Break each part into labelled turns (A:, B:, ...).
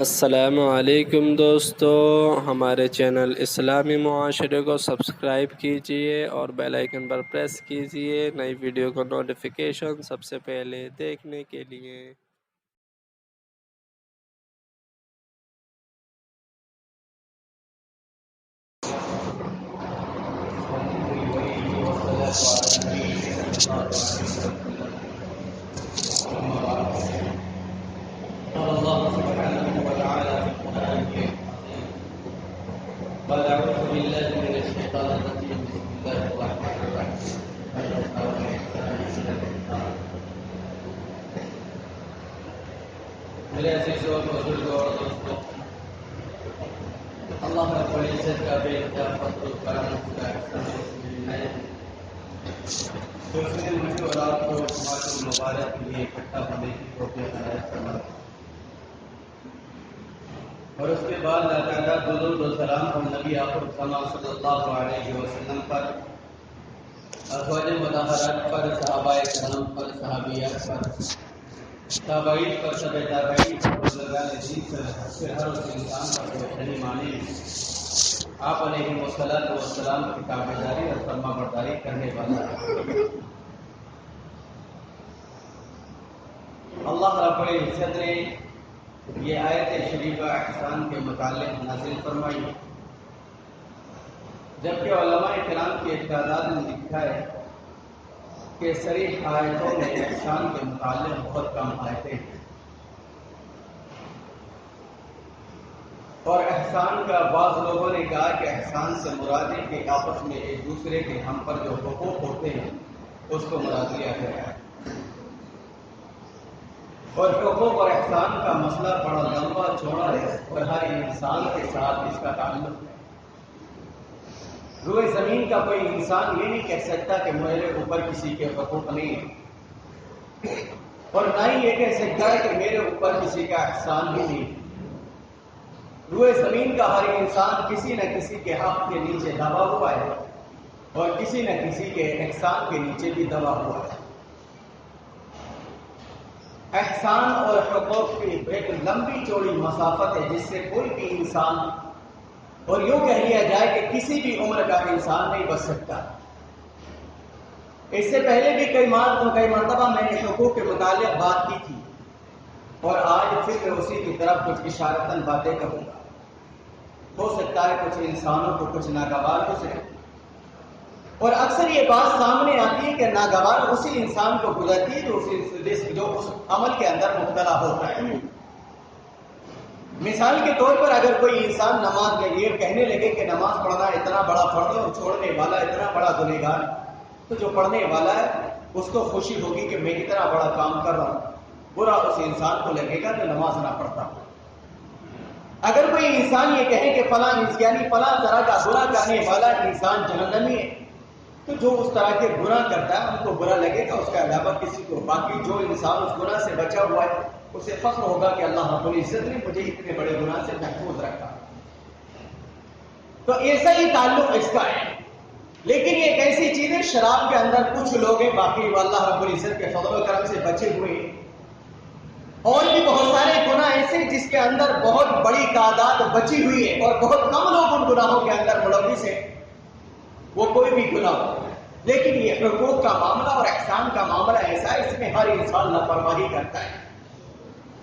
A: السلام علیکم دوستو، ہمارے چینل اسلامی معاشرے کو سبسکرائب کیجئے اور بیل آئیکن پر پریس کیجئے نئی ویڈیو کو نوٹیفیکیشن سب سے پہلے دیکھنے کے لیے۔
B: قال الله سبحانه وتعالى في القرآن الكريم قال أعوذ بالله من الشيطان الرجيم بسم الله الرحمن الرحيم میرے عزیزوں بزرگوں اور دوستوں، اللہ رب العزت کا بے انتہا فضل و کرم کا احسان ہے کہ اس نے مجھے اور آپ کو جمعۃ المبارک کے لیے اکٹھا ہونے کی توفیق عنایت فرمائی، اور اس کے بعد اللہ تعالیٰ درود و سلام اور نبی آخر الزمان صلی اللہ علیہ وسلم پر، ازواج مطہرات پر، صحابہ کرام پر، صحابیات پر، تابعین پر، تبع تابعین پر، بزرگان دین پر، پھر ہر اس انسان پر جو صحیح معنی آپ علیہ السلام کی تابعداری اور فرما برداری کرنے والا ہے۔ اللہ رب العزت نے یہ آیت شریفہ احسان کے متعلق نازل فرمائی، جبکہ علماء کرام کی تعداد نے لکھا ہے کہ صریح آیتوں میں احسان کے متعلق بہت کم آیتیں ہیں، اور احسان کا بعض لوگوں نے کہا کہ احسان سے مراد ہے کہ آپس میں ایک دوسرے کے ہم پر جو حقوق ہوتے ہیں اس کو مراد لیا گیا ہے، اور حقوق اور احسان کا مسئلہ بڑا لمبا چوڑا ہے اور ہر انسان کے ساتھ اس کا تعلق ہے۔ روئے زمین کا کوئی انسان یہ نہیں کہہ سکتا کہ میرے اوپر کسی کے حقوق نہیں ہے، اور نہ ہی یہ کہہ سکتا ہے کہ میرے اوپر کسی کا احسان بھی نہیں ہے۔ روئے زمین کا ہر انسان کسی نہ کسی کے حق کے نیچے دبا ہوا ہے اور کسی نہ کسی کے احسان کے نیچے بھی دبا ہوا ہے۔ احسان اور حقوق کی ایک لمبی چوڑی مسافت ہے جس سے کوئی بھی انسان، اور یوں کہہ لیا جائے کہ کسی بھی عمر کا انسان نہیں بچ سکتا۔ اس سے پہلے بھی کئی مرتبہ میں نے حقوق کے متعلق بات کی تھی، اور آج پھر میں اسی کی طرف کچھ اشارتاً باتیں کروں گا۔ ہو سکتا ہے کچھ انسانوں کو کچھ ناگوار ہو سکے، اور اکثر یہ بات سامنے آتی ہے کہ ناگوار اسی انسان کو گزرتی ہے جو اس عمل کے اندر مبتلا ہوتا ہے۔ مثال کے طور پر اگر کوئی انسان نماز میں یہ کہنے لگے کہ نماز پڑھنا اتنا بڑا فرض ہے اور چھوڑنے والا اتنا بڑا گنہگار، تو جو پڑھنے والا ہے اس کو خوشی ہوگی کہ میں اتنا بڑا کام کر رہا ہوں، برا اس انسان کو لگے گا کہ نماز نہ پڑھتا۔ اگر کوئی انسان یہ کہے کہ فلاں طرح کا گناہ کرنے والا انسان جہنمی ہے، تو جو اس طرح کے گناہ کرتا ہے ان کو برا لگے گا، اس کے علاوہ کسی کو۔ باقی جو انسان اس گناہ سے بچا ہوا ہے اسے فخر ہوگا کہ اللہ رب العزت نے مجھے اتنے بڑے گناہ سے محفوظ رکھا۔ تو ایسا ہی تعلق اس کا ہے، لیکن یہ ایک ایسی چیز ہے، شراب کے اندر کچھ لوگ ہیں، باقی اللہ رب العزت کے فضل و کرم سے بچے ہوئے ہیں، اور بھی بہت سارے گناہ ایسے جس کے اندر بہت بڑی تعداد بچی ہوئی ہے اور بہت کم لوگ ان گناہوں کے اندر ملوث ہیں، وہ کوئی بھی گناہ ہو۔ لیکن یہ حقوق کا معاملہ اور احسان کا معاملہ ایسا ہے، اس میں ہر انسان لاپرواہی کرتا ہے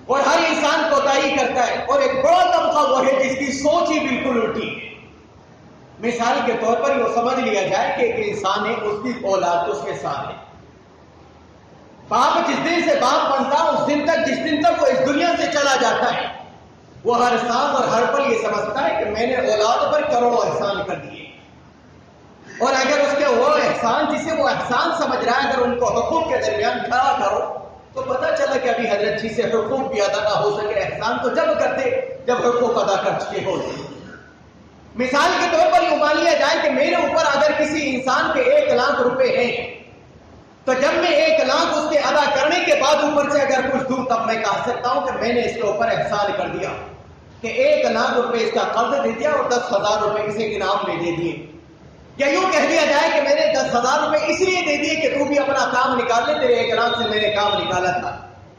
B: اور ہر انسان کوتاہی کرتا ہے، اور ایک بڑا طبقہ وہ ہے جس کی سوچ ہی بالکل الٹی ہے۔ مثال کے طور پر یہ سمجھ لیا جائے کہ ایک انسان ہے، اس کی اولاد اس کے ساتھ ہے، باپ جس دن سے باپ بنتا اس دن تک، جس دن تک وہ اس دنیا سے چلا جاتا ہے، وہ ہر سانس اور ہر پل یہ سمجھتا ہے کہ میں نے اولاد پر کروڑوں احسان کر دیے، اور اگر اس کے وہ احسان جسے وہ احسان سمجھ رہا ہے اگر ان کو حقوق کے درمیان کھڑا کرو تو پتہ چلا کہ ابھی حضرت جی سے حقوق بھی ادا نہ ہو سکے۔ احسان تو جب کرتے جب حقوق ادا کر چکے ہوتے۔ مثال کے طور پر یہ مان لیا جائے کہ میرے اوپر اگر کسی انسان کے 1 لاکھ روپے ہیں، تو جب میں 1 لاکھ اس کے ادا کرنے کے بعد اوپر سے اگر کچھ دوں تب میں کہہ سکتا ہوں کہ میں نے اس کے اوپر احسان کر دیا، کہ 1 لاکھ روپے اس کا قرض دے دیا اور 10,000 روپے اسے انعام میں دے دیے، یا یوں کہہ دیا جائے کہ میں نے 10,000 روپے اس لیے دے دیے کہ تو بھی اپنا کام نکال لے، تیرے 1 لاکھ سے میں نے کام نکالا تھا،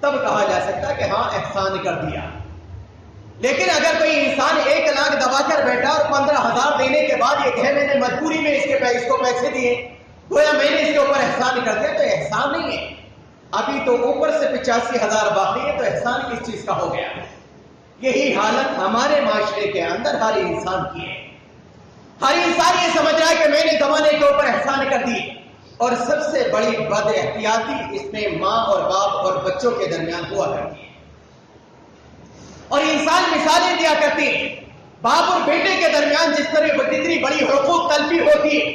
B: تب کہا جا سکتا ہے کہ ہاں احسان کر دیا۔ لیکن اگر کوئی انسان 1 لاکھ دبا کر بیٹھا اور 15,000 دینے کے بعد یہ کہے میں نے مجبوری میں اس کو پیسے دیے، گویا میں نے اس کے اوپر احسان کر دیا، تو احسان نہیں ہے، ابھی تو اوپر سے 85,000 باقی ہے، تو احسان کس چیز کا ہو گیا؟ یہی حالت ہمارے معاشرے کے اندر ہر انسان کی ہے۔ ہر انسان یہ سمجھ رہا ہے کہ میں نے زمانے کے اوپر احسان کر دی، اور سب سے بڑی بد احتیاطی اس میں ماں اور باپ اور بچوں کے درمیان ہوا کرتی ہے۔ اور انسان مثالیں دیا کرتے ہیں، باپ اور بیٹے کے درمیان جتنی بڑی حقوق تلفی ہوتی ہے،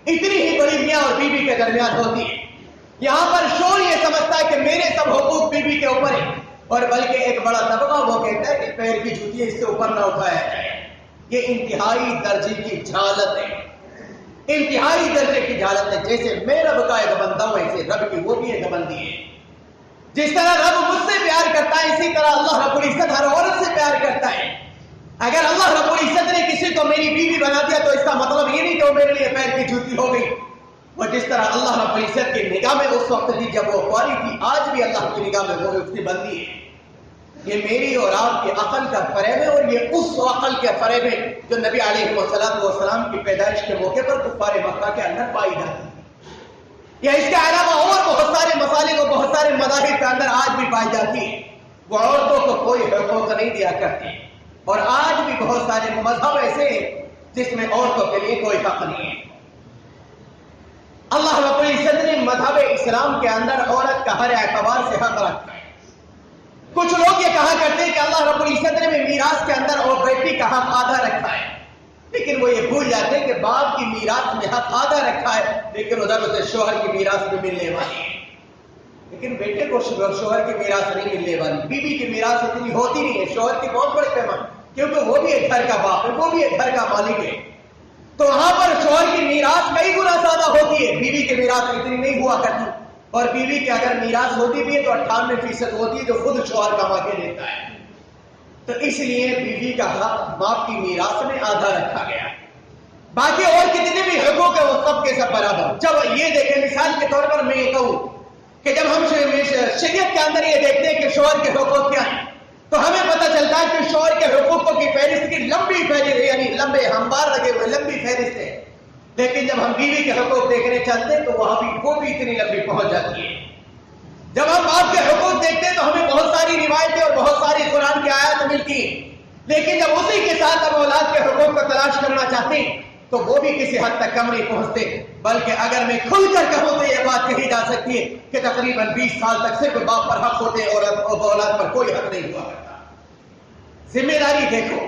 B: اتنی ہی بڑی میاں اور بیوی کے درمیان ہوتی ہے۔ یہاں پر شور یہ سمجھتا ہے کہ میرے سب حقوق بیوی کے اوپر ہیں، اور بلکہ ایک بڑا طبقہ وہ کہتا ہے کہ پیر کی جوتی اس سے اوپر نہ اٹھایا جائے۔ یہ انتہائی درجے کی جہالت ہے، انتہائی درجے کی جہالت ہے۔ جیسے میں رب کا ایک بندہ ہوں، ایسے رب کی وہ بھی ایک بندی ہے۔ جس طرح رب مجھ سے پیار کرتا ہے، اسی طرح اللہ رب العزت ہر عورت سے پیار کرتا ہے۔ اگر اللہ رب العزت نے کسی کو میری بیوی بنا دیا تو اس کا مطلب یہ نہیں کہ وہ میرے لیے پیر کی جوتی ہو گئی۔ وہ جس طرح اللہ رب العزت کی نگاہ میں اس وقت تھی جب وہ کواری تھی، آج بھی اللہ کی نگاہ میں وہ اس کی بندی ہے۔ یہ میری اور آپ کی عقل کا فریب ہے، اور یہ اس عقل کے فریب ہے جو نبی علیہ السلام کی پیدائش کے موقع پر کفار مکہ کے اندر پائی جاتی ہے۔ یا اس کے علاوہ اور بہت سارے مسالے اور بہت سارے مذاہب کے اندر آج بھی پائی جاتی ہے۔ وہ عورتوں کو کوئی حقوق نہیں دیا کرتی، اور آج بھی بہت سارے مذہب ایسے ہیں جس میں عورتوں کے لیے کوئی حق نہیں ہے۔ اللہ رب العزت نے مذہب اسلام کے اندر عورت کا ہر اعتبار سے حق رکھا ہے۔ کچھ لوگ یہ کہا کرتے ہیں کہ اللہ رب العزت نے میراث کے اندر اور بیٹی کا حق آدھا رکھا ہے، لیکن وہ یہ بھول جاتے ہیں کہ باپ کی میراث میں حق آدھا رکھا ہے، لیکن ادھر سے شوہر کی میراث بھی ملنے والی ہے۔ لیکن بیٹے کو شوہر کی میراث نہیں ملنے والی، بیوی کی میراث اتنی ہوتی نہیں ہے، شوہر کی بہت بڑے پیمانے، کیونکہ وہ بھی ایک گھر کا باپ ہے، وہ بھی ایک گھر کا مالک ہے۔ تو وہاں پر شوہر کی میراث کئی گنا زیادہ ہوتی ہے، بیوی کی میراث اتنی نہیں ہوا کرتی، اور بیوی کی اگر میراث ہوتی بھی ہے تو 98% ہوتی ہے جو خود شوہر کما کے دیتا ہے۔ تو اس لیے بیوی کا حق باپ کی میراث میں آدھا رکھا گیا، باقی اور کتنے بھی حقوق ہیں وہ سب کے سب برابر۔ جب یہ دیکھیں، مثال کے طور پر میں یہ کہوں کہ جب ہم شریعت کے اندر یہ دیکھتے ہیں کہ شوہر کے حقوق کیا ہیں، تو ہمیں پتہ چلتا ہے کہ شوہر کے حقوقوں کی فہرست کی لمبی فہرست، یعنی لمبے ہموار لگے ہوئے لمبی فہرست ہے، لیکن جب ہم بیوی کے حقوق دیکھنے چلتے ہیں تو وہاں بھی وہ بھی اتنی لمبی پہنچ جاتی ہے۔ جب ہم باپ کے حقوق دیکھتے ہیں تو ہمیں بہت ساری روایتیں اور بہت ساری قرآن کی آیات ملتی ہیں، لیکن جب اسی کے ساتھ ہم اولاد کے حقوق کو تلاش کرنا چاہتے ہیں تو وہ بھی کسی حد تک کم نہیں پہنچتے، بلکہ اگر میں کھل کر کہوں تو یہ بات کہی جا سکتی ہے کہ تقریباً 20 سال تک صرف باپ پر حق ہوتے ہیں اور اولاد پر کوئی حق نہیں ہوا کرتا۔ ذمہ داری دیکھو،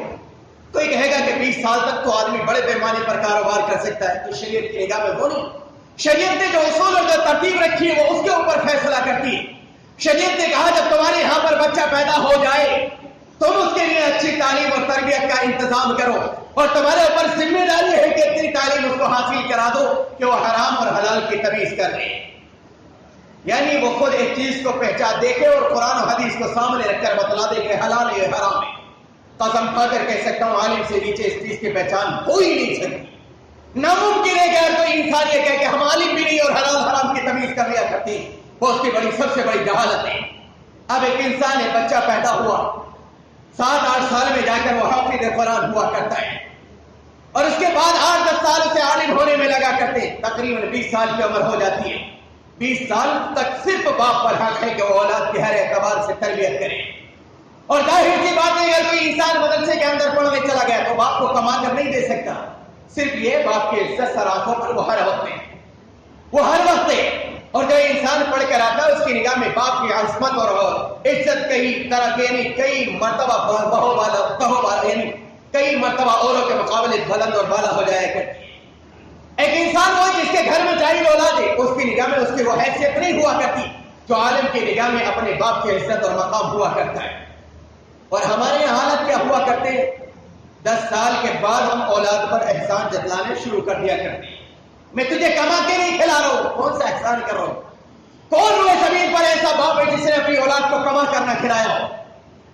B: کوئی کہے گا کہ 20 سال تک تو آدمی بڑے پیمانے پر کاروبار کر سکتا ہے، تو شریعت کی نگاہ میں وہ نہیں۔ شریعت نے جو اصول اور جو ترتیب رکھی ہے وہ اس کے اوپر فیصلہ کرتی ہے۔ شریعت نے کہا جب تمہارے یہاں پر بچہ پیدا ہو جائے تم اس کے لیے اچھی تعلیم اور تربیت کا انتظام کرو، اور تمہارے اوپر ذمہ داری ہے کہ اتنی تعلیم اس کو حاصل کرا دو کہ وہ حرام اور حلال کی تمیز کر لے، یعنی وہ خود ایک چیز کو پہچان دیکھے اور قرآن و حدیث کو سامنے رکھ کر بتلا دے کہ حلال ہے حرام ہے۔ قسم کھا کر کہہ سکتا ہوں عالم سے نیچے اس چیز کی پہچان ہو ہی نہیں سکتی۔ ناممکن ہے کہ اگر کوئی انسان یہ کہے کہ ہم عالم بھی نہیں اور حلال حرام کی تمیز کر لیا کرتے ہیں، وہ اس کی سب سے بڑی جہالت ہے۔ اب ایک انسان ہے، بچہ پیدا ہوا، 7-8 سال میں جا کر وہ حافظ قرآن ہوا کرتا ہے، اور اس کے بعد 8-10 سال سے عالم ہونے میں لگا کرتے ہیں، تقریباً 20 سال کی عمر ہو جاتی ہے۔ 20 سال تک صرف باپ پر حق ہے کہ وہ اولاد کے ہر اعتبار سے تربیت کرے، اور ظاہر سی بات ہے اگر کوئی انسان مدرسے کے اندر پڑھنے چلا گیا تو باپ کو کما کر نہیں دے سکتا، صرف یہ باپ کے عزت سر آنکھوں پر وہ ہر وقت ہے، اور جو انسان پڑھ کر آتا ہے اس کی نگاہ میں باپ کی عظمت اور عزت کئی مرتبہ اوروں کے مقابلے بلند اور بالا ہو جایا کرتی ہے۔ ایک انسان وہ جس کے گھر میں جاہل اولاد ہے، اس کی نگاہ میں اس کی وہ حیثیت نہیں ہوا کرتی جو عالم کی نگاہ میں اپنے باپ کی عزت اور مقام ہوا کرتا ہے۔ اور ہمارے یہاں حالت کیا ہوا کرتے ہیں، 10 سال کے بعد ہم اولاد پر احسان جتلانے شروع کر دیا کرتے ہیں۔ میں تجھے کما کے نہیں کھلا رہا ہوں، کون سا احسان کر رہا ہوں؟ کون روئے زمین پر ایسا باپ ہے جس نے اپنی اولاد کو کما کر نہ کھلایا ہو؟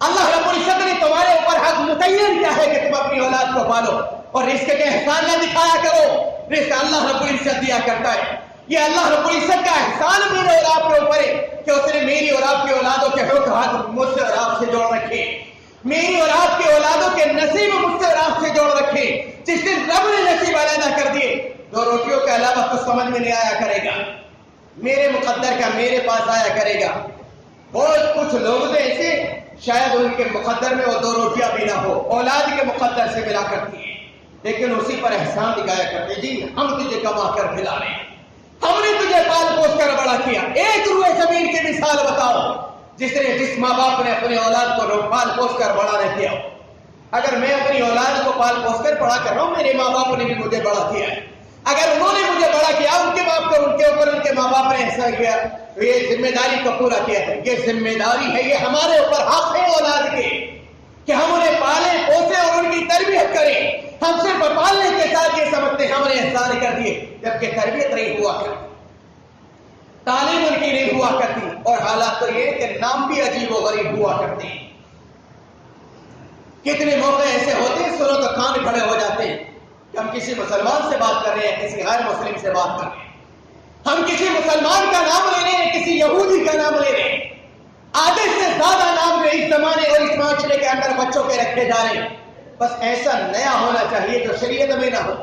B: اللہ رب العزت نے تمہارے اوپر حق متعین کیا ہے کہ تم اپنی اولاد کو پالو، اور رزق کے احسان نہ دکھایا کرو، رزق اللہ رب العزت دیا کرتا ہے۔ یہ اللہ رب العزت کا احسان میرے اور آپ کے اوپر ہے کہ اس نے میری اور آپ کی اولادوں کے حق مجھ سے اور آپ سے جوڑ رکھے۔ میری اور آپ کے اولادوں کے نصیب مجھ سے اور آپ سے جوڑ رکھے. جس دن رب نے نصیب علیحدہ کر دیے 2 روٹیوں کے علاوہ کچھ سمجھ میں نہیں آیا کرے گا, میرے مقدر کا میرے پاس آیا کرے گا. اور کچھ لوگ تو ایسے شاید ان کے مقدر میں وہ 2 روٹیاں بھی نہ ہو, اولاد کے مقدر سے ملا کرتی ہیں, لیکن اسی پر احسان دکھایا کرتے, جی ہم تجھے کما کر کھلا رہے ہیں, ہم نے تجھے پال پوس کر بڑا کیا. ایک روئے زمین کی مثال بتاؤ جس ماں باپ نے اپنی اولاد کو پال پوس کر بڑا نہ کیا. اگر میں اپنی اولاد کو پال پوس کر بڑا کر رہا ہوں, میرے ماں باپ نے بھی مجھے بڑا کیا ہے. اگر انہوں نے مجھے بڑا کیا, ان کے باپ کو ان کے اوپر ان کے ماں باپ نے ایسا کیا, یہ ذمہ داری کو پورا کیا ہے. یہ ذمہ داری ہے, یہ ہمارے اوپر حق ہے اولاد کے کہ ہم انہیں پالیں پوسیں اور ان کی تربیت کریں. ہم صرف پالنے کے ساتھ یہ سمجھتے ہیں ہم نے احسان کر دیے, جبکہ تربیت نہیں ہوا کرتی, تعلیم ان کی نہیں ہوا کرتی. اور حالات تو یہ کہ نام بھی عجیب و غریب ہوا کرتے ہیں. کتنے موقع ایسے ہوتے ہیں سنو تو کان کھڑے ہو جاتے ہیں کہ ہم کسی مسلمان سے بات کر رہے ہیں, کسی غیر مسلم سے بات کر رہے ہیں, ہم کسی مسلمان کا نام لے رہے ہیں, کسی یہودی کا نام لے رہے ہیں. آدھے سے زیادہ نام جو اس زمانے اور اس معاشرے کے اندر بچوں کے رکھے جا رہے ہیں. بس ایسا نیا ہونا چاہیے جو شریعت میں نہ ہو.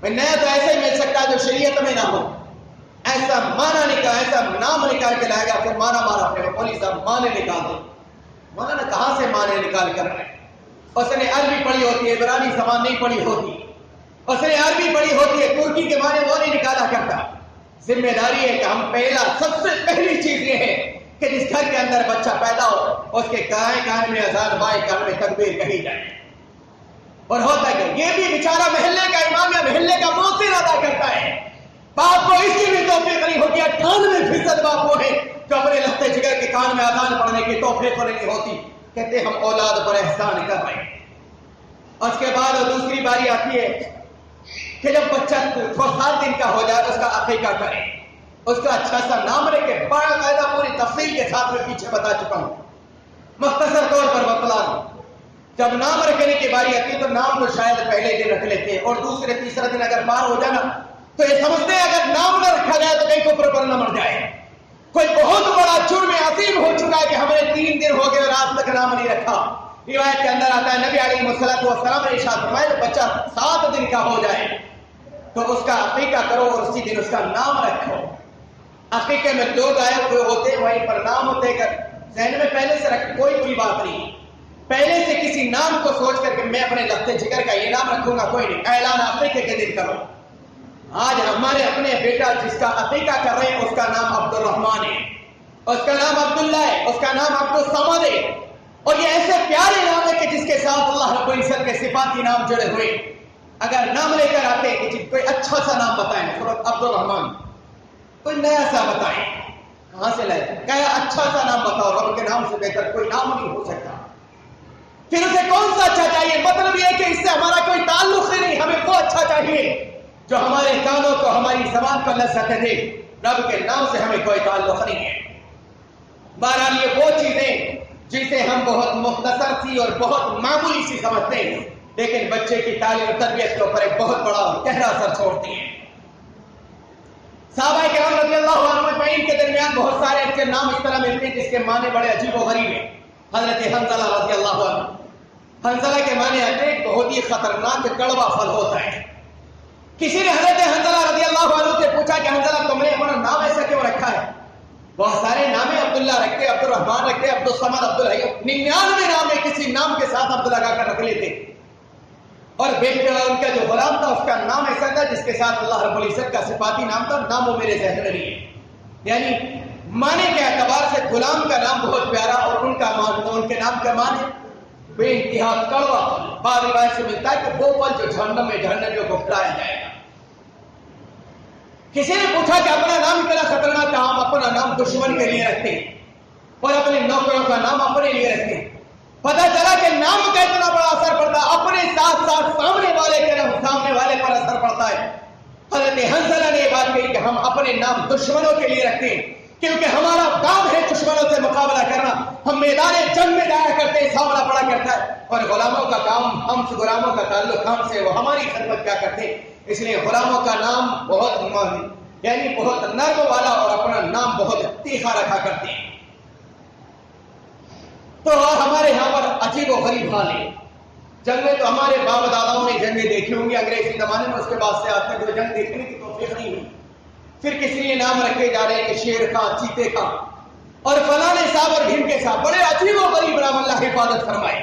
B: نیا تو ایسے ہی مل سکتا ہے جو شریعت میں نہ ہو. ایسا مانا نکال, ایسا نام نکال کے لائے گا, پھر مانا مارا اپنے پولیس صاحب مانے نکال دو. مانا نہ کہاں سے مانے نکال کر رہے ہیں. اس نے عربی پڑھی ہوتی ہے, عبرانی زبان نہیں پڑھی ہوتی, اس نے عربی پڑھی ہوتی ہے, ترکی کے معنی وہ نہیں نکالا کرتا. ذمہ داری ہے کہ ہم سب سے پہلی چیز یہ ہے کہ جس گھر کے اندر بچہ پیدا ہو اس کے دائیں کان میں اذان, بائیں کان میں تکبیر کہی جائے. اور ہوتا ہے کہ یہ بھی بیچارہ محلے کا امام یا محلے کا مؤذن ادا کرتا ہے. باپ کو اس کی بھی توفیق نہیں ہوتی. 98% باپ وہ ہے جو اپنے لگتے جگر کے کان میں اذان پڑھنے کی توفیق نہیں ہوتی. کہتے ہیں ہم اولاد پر احسان کر رہے ہیں. اس کے بعد دوسری باری آتی ہے کہ جب بچہ 7 دن کا ہو جائے اس کا عقیقہ کریں, اس کا اچھا سا نام رکھے. باقاعدہ پوری تفصیل کے ساتھ میں پیچھے بتا چکا ہوں, مختصر طور پر بتلا دوں. جب نام رکھنے کی باری آتی ہے تو نام تو شاید پہلے دن رکھ لیتے ہیں, اور دوسرے تیسرا دن اگر پار ہو جانا تو یہ سمجھتے ہیں اگر نام نہ رکھا جائے تو کہیں کفر پر نہ مر جائے. کوئی بہت بڑا جرم عظیم ہو چکا ہے کہ ہم نے 3 دن ہو گئے اور آج تک نام نہیں رکھا. روایت کے اندر آتا ہے نبی علیہ السلام نے ارشاد فرمایا جب بچہ 7 دن کا ہو جائے تو اس کا عقیقہ کرو اور اسی دن اس کا نام رکھو. عقیقے میں 2 گائے ہوئے ہوتے, وہیں پر نام ہوتے, کر ذہن میں پہلے سے رکھ, کوئی بری بات نہیں. پہلے سے کسی نام کو سوچ کر کہ میں اپنے لگتے جگر کا یہ نام رکھوں گا, کوئی نہیں. اعلان عقیقے کے دن کرو. آج ہمارے اپنے بیٹا جس کا عقیقہ کر رہے ہیں اس کا نام عبد الرحمان ہے, اس کا نام عبداللہ ہے, اس کا نام عبد الصمد ہے. اور یہ ایسے پیارے نام ہے کہ جس کے ساتھ اللہ رب العزت کے صفاتی نام جڑے ہوئے. اگر نام لے کر آتے کہ کوئی اچھا سا نام بتائیں, عبد الرحمان, کوئی نیا سا بتائیں, کہاں سے لائے, کیا اچھا سا نام بتاؤ, رب کے نام سے بہتر کوئی نام نہیں ہو سکتا. پھر اسے کون سا اچھا چاہیے؟ مطلب یہ ہے کہ اس سے ہمارا کوئی تعلق ہی نہیں, ہمیں وہ اچھا چاہیے جو ہمارے کانوں کو, ہماری زبان کو لذت دے. رب کے نام سے ہمیں کوئی تعلق نہیں ہے. بہرحال یہ وہ چیزیں جسے ہم بہت مختصر سی اور بہت معمولی سی سمجھتے ہیں, لیکن بچے کی تعلیم و تربیت کے اوپر ایک بہت بڑا گہرا اثر چھوڑتی ہیں. صحابہ کرام رضی اللہ عنہ اجمعین کے درمیان بہت سارے ایسے نام اس طرح ملتے ہیں جس کے معنی بڑے عجیب و غریب ہیں. حضرت حنظلہ رضی اللہ عنہ, حنظلہ کے معنی آتے ہیں بہت ہی خطرناک کڑوا پھل ہوتا ہے. کسی نے حضرت حنظلہ رضی اللہ عنہ سے پوچھا کہ حنظلہ تم نے اپنا نام ایسا کیوں رکھا ہے؟ بہت سارے نام ہیں, عبداللہ رکھتے, عبد الرحمان رکھتے, عبد الصمد, عبدالحی, 99 نام ہے, کسی نام کے ساتھ عبد لگا کر رکھ لیتے. اور بیٹا ان کا جو غلام تھا اس کا نام ایسا تھا جس کے ساتھ اللہ رب العزت کا صفاتی نام تھا. نام وہ میرے ذہن میں نہیں ہے, یعنی معنی کے اعتبار سے غلام کا نام بہت پیارا اور ان کے نام کا معنی بے انتہا کڑوا پھل. بعض روایت سے ملتا ہے کہ وہ پھل جو جہنمیوں کو کھلایا جائے گا. کسی نے پوچھا کہ اپنا نام اتنا خطرناک تھا, ہم اپنا نام دشمن کے لیے رکھتے ہیں اور اپنے نوکروں کا نام اپنے لیے رکھتے ہیں. پتہ چلا کہ نام کا اتنا بڑا اثر پڑتا ہے, اپنے ساتھ ساتھ سامنے والے پر اثر پڑتا ہے. حضرت حنظلہ نے یہ بات کہی کہ ہم اپنے نام دشمنوں کے لیے رکھتے ہیں کیونکہ ہمارا کام ہے دشمنوں سے مقابلہ کرنا. ہم میدان جنگ میں جایا کرتے ہیں, سامنا پڑا کرتا ہے, اور غلاموں کا کام, ہم سے غلاموں کا تعلق ہم سے, وہ ہماری خدمت کیا کرتے ہیں. اس لیے غلاموں کا نام بہت یعنی بہت نرم والا اور اپنا نام بہت تیکھا رکھا کرتے ہیں. تو ہمارے یہاں پر عجیب و غریب حال ہے. جنگیں تو ہمارے باپ داداؤں نے جنگیں دیکھی ہوں گی انگریزی زمانے میں، اس کے بعد سے آج تک جو جنگ دیکھنے کی توفیق نہیں ہوئی. پھر کسی لیے نام رکھے جا رہے ہیں کہ شیر خان، چیتے خان اور فلانے صاحب اور بھیم کے صاحب. بڑے عجیب و غریب نام، اللہ حفاظت فرمائے.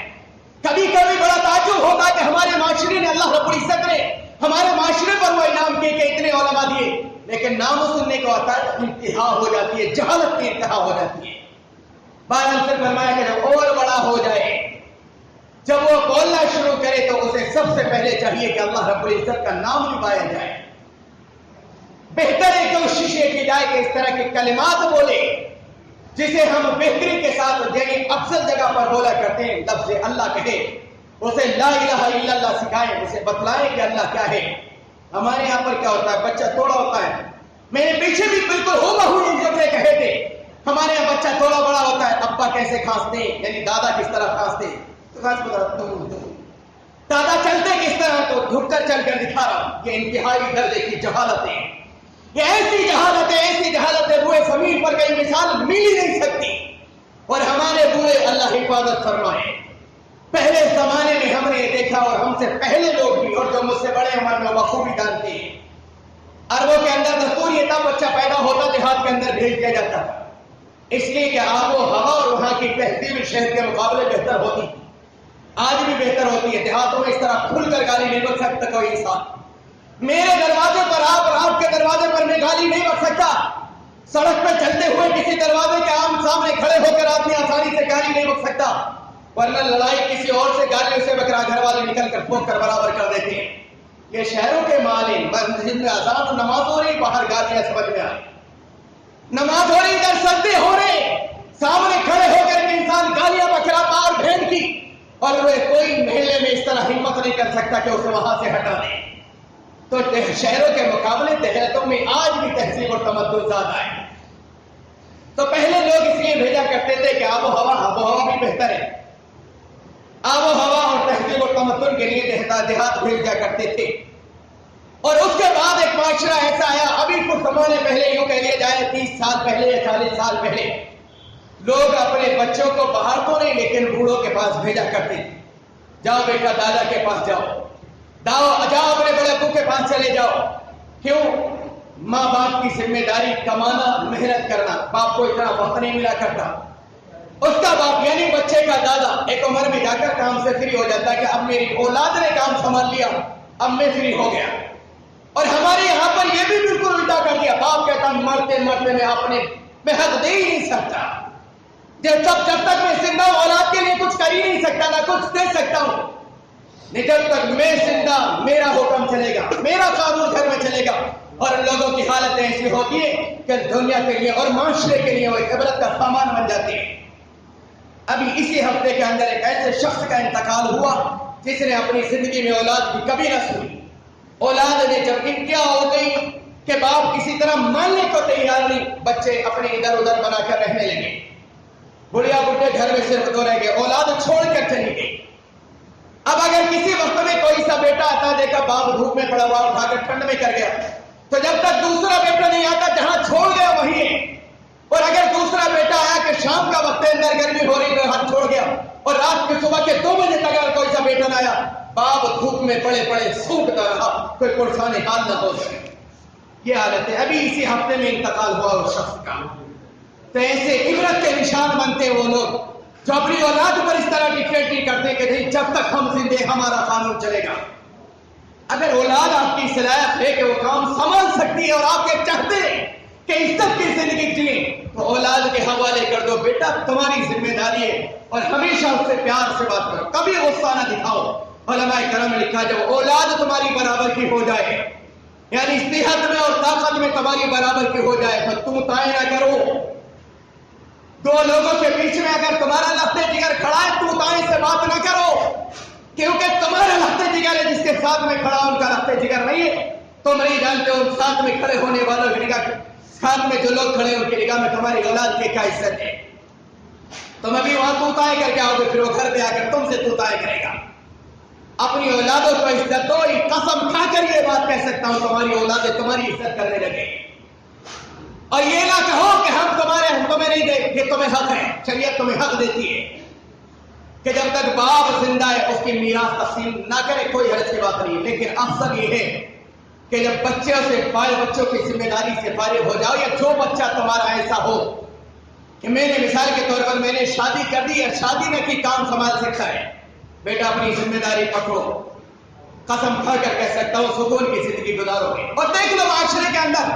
B: کبھی کبھی بڑا تعجب ہوتا ہے کہ ہمارے معاشرے نے، اللہ رب العزت نے ہمارے معاشرے پر وہ انعام کیے کہ اتنے علماء دیے، لیکن نام سننے کو آتا ہے تو انتہا ہو جاتی ہے، جہالت کی انتہا ہو جاتی ہے. بہرحال سے فرمایا کہ جب اور بڑا ہو جائے، جب وہ بولنا شروع کرے تو اسے سب سے پہلے چاہیے کہ اللہ رب العزت کا نام لبایا جائے. بہتر ہے کوشش یہ کی جائے کہ اس طرح کے کلمات بولے جسے ہم بہتری کے ساتھ، یعنی افضل جگہ پر بولا کرتے ہیں، لفظ اللہ کہے، اسے لا الہ الا اللہ سکھائیں، اسے بتلائیں کہ اللہ کیا ہے. ہمارے یہاں پر کیا ہوتا ہے، بچہ تھوڑا ہوتا ہے، میرے پیچھے بھی بالکل ہو بہو یہ جملے کہے تھے. ہمارے یہاں بچہ تھوڑا بڑا ہوتا ہے، ابا کیسے کھانستے ہیں، یعنی دادا کس طرح کھانستے ہیں، تو خاص بتا دادا چلتے کس طرح، تو جھک کر چل کر دکھا رہا ہوں. یہ انتہائی درجے کی جہالت ہے. یہ ایسی جہالت ہے روئے زمین پر کئی مثال مل ہی نہیں سکتی. اور ہمارے بوڑھے اللہ حفاظت فرمائے، پہلے زمانے میں ہم نے یہ دیکھا، اور ہم سے پہلے لوگ بھی اور جو مجھ سے بڑے عمر میں بخوبی جانتے ہیں، عربوں کے اندر دستور یہ تھا بچہ پیدا ہوتا دیہات کے اندر بھیج دیا جاتا، اس لیے کہ آب و ہوا اور وہاں کی تہذیب شہر کے مقابلے بہتر ہوتی. آج بھی بہتر ہوتی ہے. دیہاتوں میں اس طرح کھل کر گالی نہیں بک سکتا کوئی انسان. میرے دروازے پر آپ اور آپ کے دروازے پر میں گالی نہیں بک سکتا. سڑک پہ چلتے ہوئے کسی دروازے کے آم سامنے کھڑے ہو کر آدمی آسانی سے گالی نہیں بک سکتا، ورنہ لڑائی کسی اور سے گالیوں سے بکرا گھر والے نکل کر پھونک کر برابر کر دیتے ہیں. یہ شہروں کے مال ہیں. مسجد میں اذان نماز ہو رہی، باہر گالیاں سمجھ میں آئی. نماز ہو رہی، ادھر سجدے ہو رہے، سامنے کھڑے ہو کر کے انسان گالیاں بکرا پار بھین کی، اور وہ کوئی محلے میں اس طرح ہمت نہیں کر سکتا کہ اسے وہاں سے ہٹا دے. تو شہروں کے مقابلے دیہاتوں میں آج بھی تہذیب اور تمدن زیادہ ہے. تو پہلے لوگ اس لیے بھیجا کرتے تھے کہ آب و ہوا بھی بہتر ہے، آب و ہوا اور تہذیب اور تمدن کے لیے دیہات بھیجا کرتے تھے. اور اس کے بعد ایک معاشرہ ایسا آیا، ابھی کچھ زمانے پہلے یوں کہہ لیا جائے 30 سال پہلے یا 40 سال پہلے، لوگ اپنے بچوں کو باہر تو نہیں لیکن بوڑھوں کے پاس بھیجا کرتے تھے. جاؤ بیٹا دادا کے پاس جاؤ اپنے بڑے ابو کے پاس چلے جاؤ. کیوں؟ ماں باپ کی ذمہ داری کمانا، محنت کرنا. باپ کو اتنا وقت نہیں ملا کرتا. اس کا باپ یعنی بچے کا دادا ایک عمر میں جا کر کام سے فری ہو جاتا ہے کہ اب میری اولاد نے کام سنبھال لیا، اب میں فری ہو گیا. اور ہمارے یہاں پر یہ بھی بالکل الٹا کر دیا. باپ کہتا مرتے میں اپنے میں حق دے ہی نہیں سکتا. جب تک میں زندہ ہوں اولاد کے لیے کچھ کر ہی نہیں سکتا، نہ کچھ دے سکتا ہوں. جب تک میں زندہ میرا حکم چلے گا، میرا قانون گھر میں چلے گا. اور لوگوں کی حالتیں ایسی ہوتی ہے کہ دنیا کے لیے اور معاشرے کے لیے وہ عبرت کا سامان بن جاتی ہے. ابھی اسی ہفتے کے اندر ایک ایسے شخص کا انتقال ہوا جس نے اپنی زندگی میں اولاد کی کبھی نہ سنی. اولاد نے جب انتہا ہو گئی کہ باپ کسی طرح ماننے کو تیار نہیں، بچے اپنے ادھر ادھر بنا کر رہنے لگے. بڑھیا بڈھے گھر میں صرف دو رہ گئے، اولاد چھوڑ کر چلی گئی. اب اگر کسی وقت میں کوئی سا بیٹا آتا، دیکھا باپ دھوپ میں پڑا ہوا اٹھا کر ٹھنڈ میں کر گیا، تو جب تک دوسرا بیٹا نہیں آتا جہاں چھوڑ گیا وہی ہے. اور اگر دوسرا بیٹا آیا کہ شام کا وقت اندر گرمی ہو رہی تو ہاتھ چھوڑ گیا، اور رات کے صبح کے 2 بجے تک اگر کوئی سا بیٹا نہ آیا، باپ دھوپ میں پڑے سوکھتا رہا، کوئی پرسان حال نہ ہو سکے. یہ حالت ہے. ابھی اسی ہفتے میں انتقال ہوا اس شخص کا. تو ایسے عبرت کے نشان بنتے وہ لوگ جو اپنی اولاد پر اس طرح کی کھیتی کرتے کہ نہیں جب تک ہم زندے ہمارا قانون چلے گا. اگر اولاد آپ کی صلاحیت ہے کہ وہ کام سنبھال سکتی ہے اور آپ کے چاہتے ہیں کہ عزت کی زندگی جئیں، تو اولاد کے حوالے کر دو. بیٹا تمہاری ذمہ داری ہے، اور ہمیشہ اس سے پیار سے بات کرو، کبھی غصہ نہ دکھاؤ. علماء کرام نے لکھا جب اولاد تمہاری برابر کی ہو جائے، یعنی صحت میں اور طاقت میں تمہاری برابر کی ہو جائے، تو تم تائیں نہ کرو. 2 لوگوں کے بیچ میں اگر تمہارا لفظ جگر کھڑا ہے تو تائیں سے بات نہ کرو، کیونکہ تمہارا لفظ جگر ہے، جس کے ساتھ میں کھڑا ان کا لفظ جگر نہیں ہے. تم نہیں جانتے ان ساتھ میں کھڑے ہونے والوں کی نگاہ، ساتھ میں جو لوگ کھڑے ہیں ان کی نگاہ میں تمہاری اولاد کی کیا عزت ہے. تم ابھی وہاں تو تائیں کر کے آؤ گے، پھر وہ گھر پہ آ کر تم سے تو تائیں کرے گا. اپنی اولادوں کو عزت دو. قسم کھا کر یہ بات کہہ سکتا ہوں تمہاری اولادیں تمہاری عزت کرنے لگے. اور یہ نہ کہو کہ ہم تمہیں نہیں دیں، یہ تمہیں حق ہے، شریعت تمہیں حق دیتی ہے. کہ جب تک باپ زندہ ہے اس کی میراث تقسیم نہ کرے، کوئی حرج کی بات نہیں ہے، لیکن افضل یہ ہے کہ جب بچوں کی ذمہ داری سے فارغ ہو جاؤ، یا جو بچہ تمہارا ایسا ہو کہ میں نے مثال کے طور پر میں نے شادی کر دی اور شادی میں کی کام سنبھال سکتا ہے، بیٹا اپنی ذمہ داری پکڑو، قسم کھا کر کہہ سکتا ہوں سکون کی زندگی گزارو گے۔ اور دیکھ لو معاشرے کے اندر،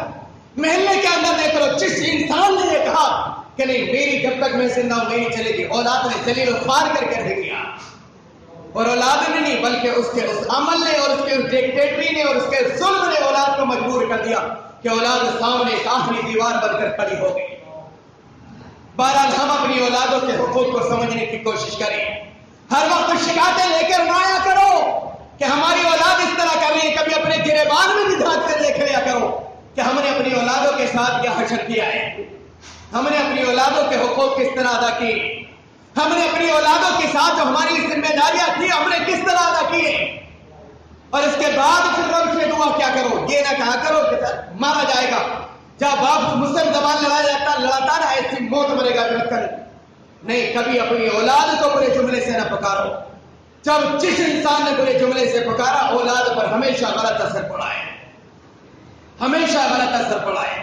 B: محلے کے اندر دیکھ لو، جس انسان نے یہ کہا کہ نہیں میری جب تک میں زندہ ہوں میری چلے گی، اولاد نے ذلیل و خوار کر کے رہ گیا، اور اولاد نے نہیں بلکہ اس کے اس عمل نے اور اس کے اس ڈکٹیٹری نے اور اس کے ظلم نے اولاد کو مجبور کر دیا کہ اولاد سامنے ایک آخری دیوار بن کر کھڑی ہو گئی۔ بہرحال ہم اپنی اولادوں کے حقوق کو سمجھنے کی کوشش کریں، ہر وقت شکایتیں لے کر نہ آیا کرو کہ ہماری اولاد اس طرح کر رہی ہے، کبھی اپنے گریبان میں بھی دھات کر دیکھ لیا کرو کہ ہم نے اپنی اولادوں کے ساتھ کیا حشر کیا ہے، ہم نے اپنی اولادوں کے حقوق کس طرح ادا کیے، ہم نے اپنی اولادوں کے ساتھ جو ہماری ذمہ داریاں تھی ہم نے کس طرح ادا کیے، اور اس کے بعد پھر رب سے دعا کیا کرو، یہ نہ کہا کرو کہ مارا جائے گا، جب باپ مسلم زبان لڑاتا رہا ایسی موت مرے گا نہیں، کبھی اپنی اولاد کو برے جملے سے نہ پکارو، جب جس انسان نے برے جملے سے پکارا اولاد پر ہمیشہ غلط اثر پڑا ہے، ہمیشہ غلط اثر پڑا ہے۔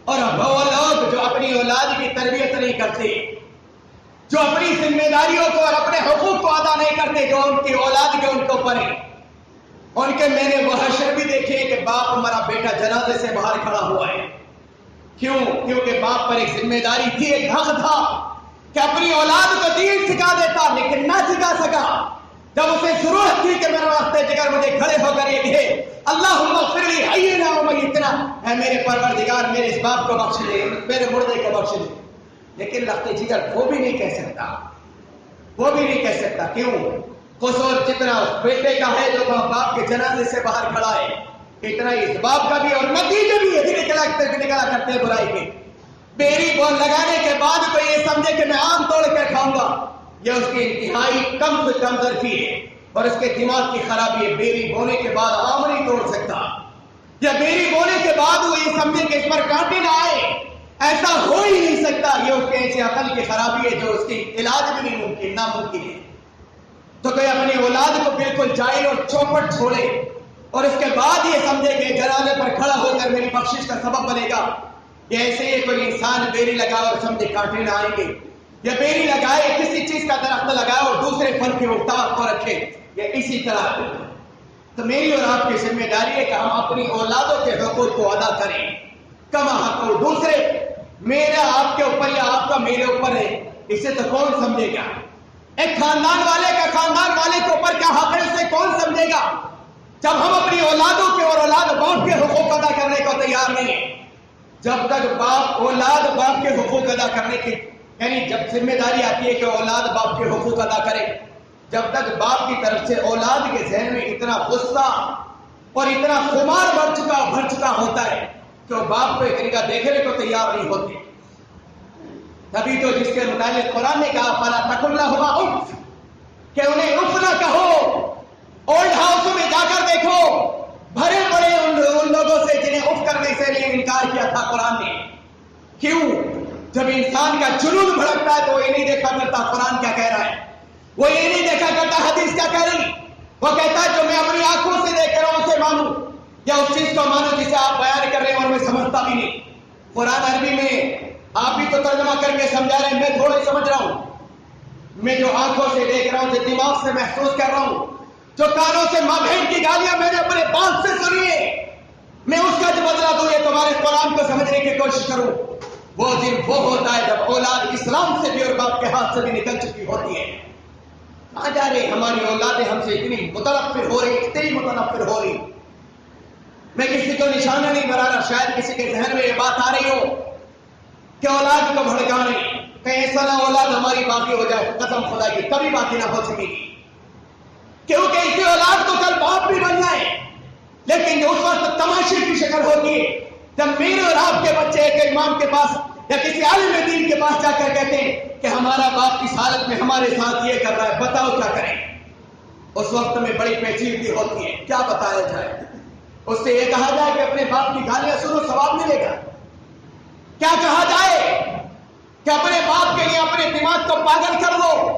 B: اور وہ لوگ جو اپنی اولاد کی تربیت نہیں کرتے، جو اپنی ذمہ داریوں کو اور اپنے حقوق کو ادا نہیں کرتے، جو ان کی اولاد کے ان کے اوپر ہے، ان کے میں نے وہ حشر بھی دیکھے کہ باپ ہمارا بیٹا جنازے سے باہر کھڑا ہوا ہے، کیوں؟ کیونکہ باپ پر ایک ذمہ داری تھی، ایک حق تھا کہ اپنی اولاد کو دین سکھا دیتا، لیکن نہ سکھا سکا۔ جب اسے ضرورت تھی کہ میرے واسطے جگر مجھے کھڑے ہو کر یہ کہے اللہم اغفر لی حینا و میتنا، اے میرے پروردگار میرے اس باپ کو بخش دے، میرے مردے کو بخش دے، لیکن لخت جگر وہ بھی نہیں کہہ سکتا، وہ بھی نہیں کہہ سکتا۔ کیوں؟ قصور جتنا اس بیٹے کا ہے جو باپ کے جنازے سے باہر کھڑا ہے، اتنا ہی اس باپ کا بھی، اور نتیجے بھی یہی نکلا کرتے ہیں برائی کے۔ بیری بول لگانے کے بعد کوئی یہ سمجھے کہ میں آم توڑ کر کھاؤں گا، یہ اس کی انتہائی کم سے کم ظرفی ہے، اور اس کے دماغ کی خرابی ہے۔ بیری بونے کے بعد آم نہیں توڑ سکتا، یا بیری بونے کے بعد وہ یہ سمجھے کہ اس پر کانٹے نہ آئے، ایسا ہو ہی نہیں سکتا۔ یہ اس کے ایسے عقل کی خرابی ہے جو اس کی علاج بھی نہیں ممکن، ناممکن ہے۔ تو کوئی اپنی اولاد کو بالکل جاہل اور چوپٹ چھوڑے اور اس کے بعد یہ سمجھے کہ جنازے پر کھڑا ہو کر میری بخشش کا سبب بنے گا، یہ ایسے ہی کوئی انسان بیری لگائے اور سمجھے کانٹے نہ آئیں گے، یا بیری لگائے کسی چیز کا درخت لگائے اور دوسرے پھل کے اوتار کو رکھے، یہ اسی طرح۔ تو میری اور آپ کی ذمہ داری ہے کہ ہم اپنی اولادوں کے حقوق کو ادا کریں، کما حقوق دوسرے میرا آپ کے اوپر یا آپ کا میرے اوپر ہے، اسے تو کون سمجھے گا؟ ایک خاندان والے کا خاندان والے کے اوپر کیا حق ہے اسے کون سمجھے گا؟ جب ہم اپنی اولادوں کے اور اولاد باپ کے حقوق ادا کرنے کو تیار نہیں ہیں، جب تک باپ اولاد باپ کے حقوق ادا کرنے کی، یعنی جب ذمہ داری آتی ہے کہ اولاد باپ کے حقوق ادا کرے، جب تک باپ کی طرف سے اولاد کے ذہن میں اتنا غصہ اور اتنا خمار بھر چکا ہوتا ہے کہ وہ باپ کو ایک طریقہ دیکھنے کو تیار نہیں ہوتے۔ تبھی تو جس کے متعلق قرآن نے کہا فَلَا تَقُلْ لَهُمَا اُفٍّ، کہ انہیں اف نہ کہو۔ اولڈ ہاؤس میں جا کر دیکھو، بھرے پڑے ان لوگوں سے جنہیں اف کرنے سے لیے انکار کیا تھا قرآن نے۔ کیوں؟ جب انسان کا جنون بھڑکتا ہے تو وہ یہ نہیں دیکھا کرتا قرآن کیا کہہ رہا ہے، وہ یہ نہیں دیکھا کرتا حدیث کیا کہہ رہی، وہ کہتا ہے جو میں اپنی آنکھوں سے دیکھ رہا ہوں اسے مانوں، یا اس چیز کو مانو جسے آپ بیان کر رہے ہیں اور میں سمجھتا بھی نہیں۔ قرآن عربی میں آپ بھی تو ترجمہ کر کے سمجھا رہے ہیں، میں تھوڑا ہی سمجھ رہا ہوں۔ میں جو آنکھوں سے دیکھ رہا ہوں، جو دماغ سے محسوس کر رہا ہوں، جو کانوں سے ماں بہن کی گالیاں میں نے اپنے باپ سے سنی ہے، میں اس کا جو بدلہ دوں یہ تمہارے قرآن کو سمجھنے کی کوشش کروں۔ وہ دن وہ ہوتا ہے جب اولاد اسلام سے بھی اور باپ کے ہاتھ سے بھی نکل چکی ہوتی ہے۔ کہاں جا رہے ہماری اولادیں ہم سے اتنی متنفر ہو رہی، اتنی متنفر ہو رہی۔ میں کسی کو نشانہ نہیں بنا رہا، شاید کسی کے ذہن میں یہ بات آ رہی ہو کہ اولاد کو بھڑکانے، کہیں ایسا نہ اولاد ہماری باقی ہو جائے، قسم خدا کی کبھی باقی نہ ہو سکے گی، کیونکہ اسی اولاد کو کل باپ بھی بن جائے، لیکن جو اس وقت تماشے کی شکل ہوتی ہے جب میرے اور آپ کے بچے ایک امام کے پاس یا کسی عالم دین کے پاس جا کر کہتے ہیں کہ ہمارا باپ اس حالت میں ہمارے ساتھ یہ کر رہا ہے، بتاؤ کیا کریں۔ اس وقت میں بڑی پیچیدگی ہوتی ہے، کیا بتایا جائے؟ اس سے یہ کہا جائے کہ اپنے باپ کی گالیاں سنو ثواب ملے گا؟ کیا کہا جائے کہ اپنے باپ کے لیے اپنے دماغ کو پاگل کر دو،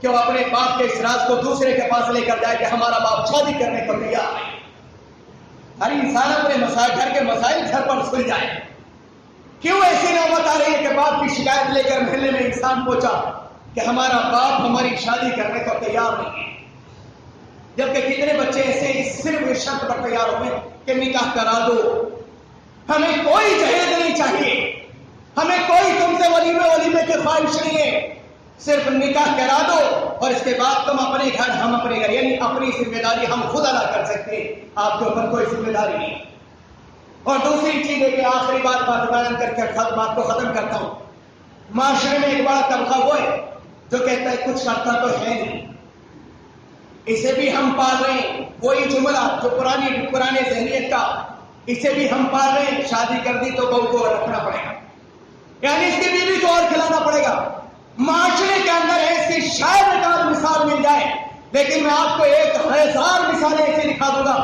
B: کہ وہ اپنے باپ کے اس راز کو دوسرے کے پاس لے کر جائے کہ ہمارا باپ شادی کرنے کو تیار ہے۔ ہر انسان اپنے مسائل، گھر کے مسائل گھر پر سل جائے۔ کیوں ایسی نوبت آ رہی ہے کہ باپ کی شکایت لے کر محلے میں انسان پہنچا کہ ہمارا باپ ہماری شادی کرنے کو تیار نہیں ہے؟ جبکہ کتنے بچے ایسے صرف اس شرط پر تیار ہوئے کہ نکاح کرا دو، ہمیں کوئی جہیز نہیں چاہیے، ہمیں کوئی تم سے ولیمے کی خواہش نہیں ہے، صرف نکاح کرا دو اور اس کے بعد تم اپنے گھر ہم اپنے گھر، یعنی اپنی ذمہ داری ہم خود ادا کر سکتے ہیں، آپ کے اوپر کوئی ذمہ داری نہیں۔ اور دوسری چیز ہے کہ آخری بات بیان کر کے بات کو ختم کرتا ہوں۔ معاشرے میں ایک بڑا طبقہ وہ ہے جو کہتا ہے کچھ کرتا تو ہے نہیں، اسے بھی ہم پال رہے ہیں، وہی جملہ جو پرانے ذہنیت کا، اسے بھی ہم پال رہے ہیں، شادی کر دی تو بہو کو رکھنا پڑے گا، یعنی اس کی بیوی کو اور کھلانا پڑے گا۔ معاشرے کے اندر ایسی شاید ایک آدھ مثال مل جائے، لیکن میں آپ کو 1000 مثالیں ایسی دکھا دوں گا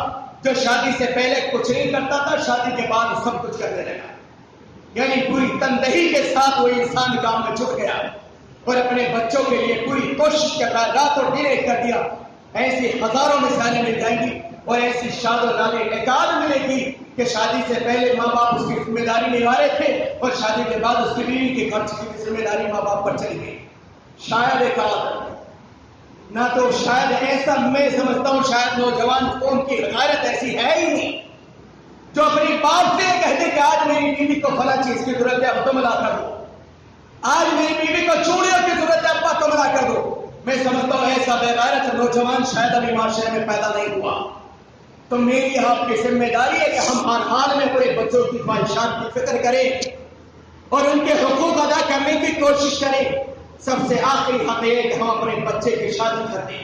B: جو شادی سے پہلے کچھ نہیں کرتا تھا، شادی کے بعد سب کچھ کرنے لگا، یعنی پوری تندہی کے ساتھ وہ انسان کام میں جھک گیا اور اپنے بچوں کے لیے پوری کوشش کر رہا، رات اور دن ایک کر دیا۔ ایسی ہزاروں مثالیں مل جائیں گی اور ایسی شاد و نالے ایکاد ملے گی کہ شادی سے پہلے ماں باپ اس کی ذمہ داری نبھا رہے تھے اور شادی کے بعد اس کی بیوی کے خرچ کی ذمہ داری ماں باپ پر چلی گئی۔ شاید ایکاد، نہ تو شاید ایسا، میں سمجھتا ہوں شاید نوجوان قوم کی غیرت ایسی ہے ہی نہیں جو اپنی باپ سے کہتے کہ آج میری بیوی کو فلاں چیز کی ضرورت ہے، اب تم ادا کر دو، آج میری بیوی کو چوڑیوں کی ضرورت ہے، ابا تم ادا کر دو۔ میں سمجھتا ہوں ایسا بے غیرت نوجوان شاید ابھی معاشرے میں پیدا نہیں ہوا۔ تو میری آپ کی ذمہ داری ہے کہ ہم ہر حال میں اپنے بچوں کی خواہشات کی فکر کریں اور ان کے حقوق ادا کرنے کی کوشش کریں۔ سب سے آخری حق یہ ہے کہ ہم اپنے بچے کی شادی کر دیں۔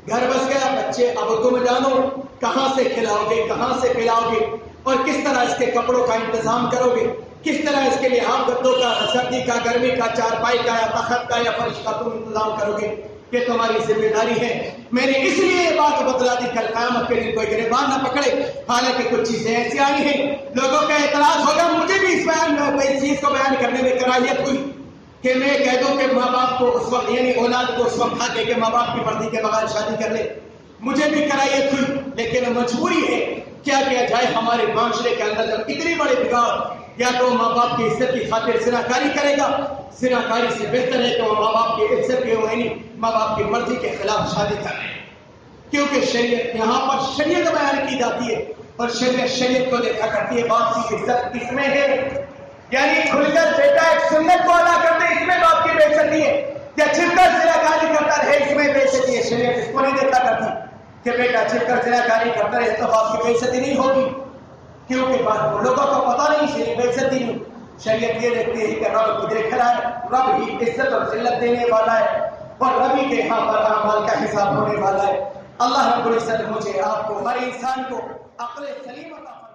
B: گھر بس گیا بچے، اب تم جانو کہاں سے کھلاؤ گے، کہاں سے پلاؤ گے اور کس طرح اس کے کپڑوں کا انتظام کرو گے، کس طرح اس کے لیے ہاتھ گدوں کا، سردی کا، گرمی کا، چارپائی کا یا تخت کا یا فرش کا تم انتظام کرو گے، یہ تمہاری ذمہ داری ہے۔ میں نے اس لیے یہ بات بتلا دی کل قیامت کے دن کوئی گریبان نہ پکڑے، حالانکہ کچھ چیزیں ایسی آئی ہیں لوگوں کا اعتراض ہوگا، مجھے بھی اس چیز کو بیان کرنے میں کراہیت ہوئی کہ میں کہہ دوں کہ ماں باپ کو اس وقت، یعنی اولاد کو اس وقت کھا دے کہ ماں باپ کی مرضی کے بغیر شادی کر لے، مجھے بھی کراہیت ہوئی، لیکن مجبوری ہے، کیا کیا جائے۔ ہمارے معاشرے کے اندر جب اتنی بڑے بگاڑ، یا تو ماں باپ کی عزت کی خاطر زناکاری کرے گا، زناکاری سے بہتر ہے کہ وہ ماں باپ کی عزت کے یعنی ماں باپ کی مرضی کے خلاف شادی کر لیں، کیونکہ شریعت، یہاں پر شریعت بیان کی جاتی ہے اور شریعت کو دیکھا کرتی ہے باپ کی عزت کس میں ہے، یعنی کھل کر بیٹا ایک سنت کو ادا کرتے اس میں باپ کی بے عزتی ہے، یا چھپ کر زناکاری کرتا رہے اس میں بے عزتی ہے۔ شریعت اس کو نہیں دیکھا کرتی کہ بیٹا چھپ کر زناکاری کرتا رہے تو باپ کی بے عزتی نہیں ہوگی، کیونکہ لوگوں کو پتہ نہیں سے بے عزتی نہیں۔ شریعت یہ دیکھتی ہے کہ رب کو دیکھ رہا ہے، رب ہی عزت اور ذلت دینے والا ہے اور رب ہی کے یہاں پر اعمال کا حساب ہونے والا ہے۔ اللہ رب العزت مجھے آپ کو، ہر انسان کو عقل سلیم عطا فرمائے۔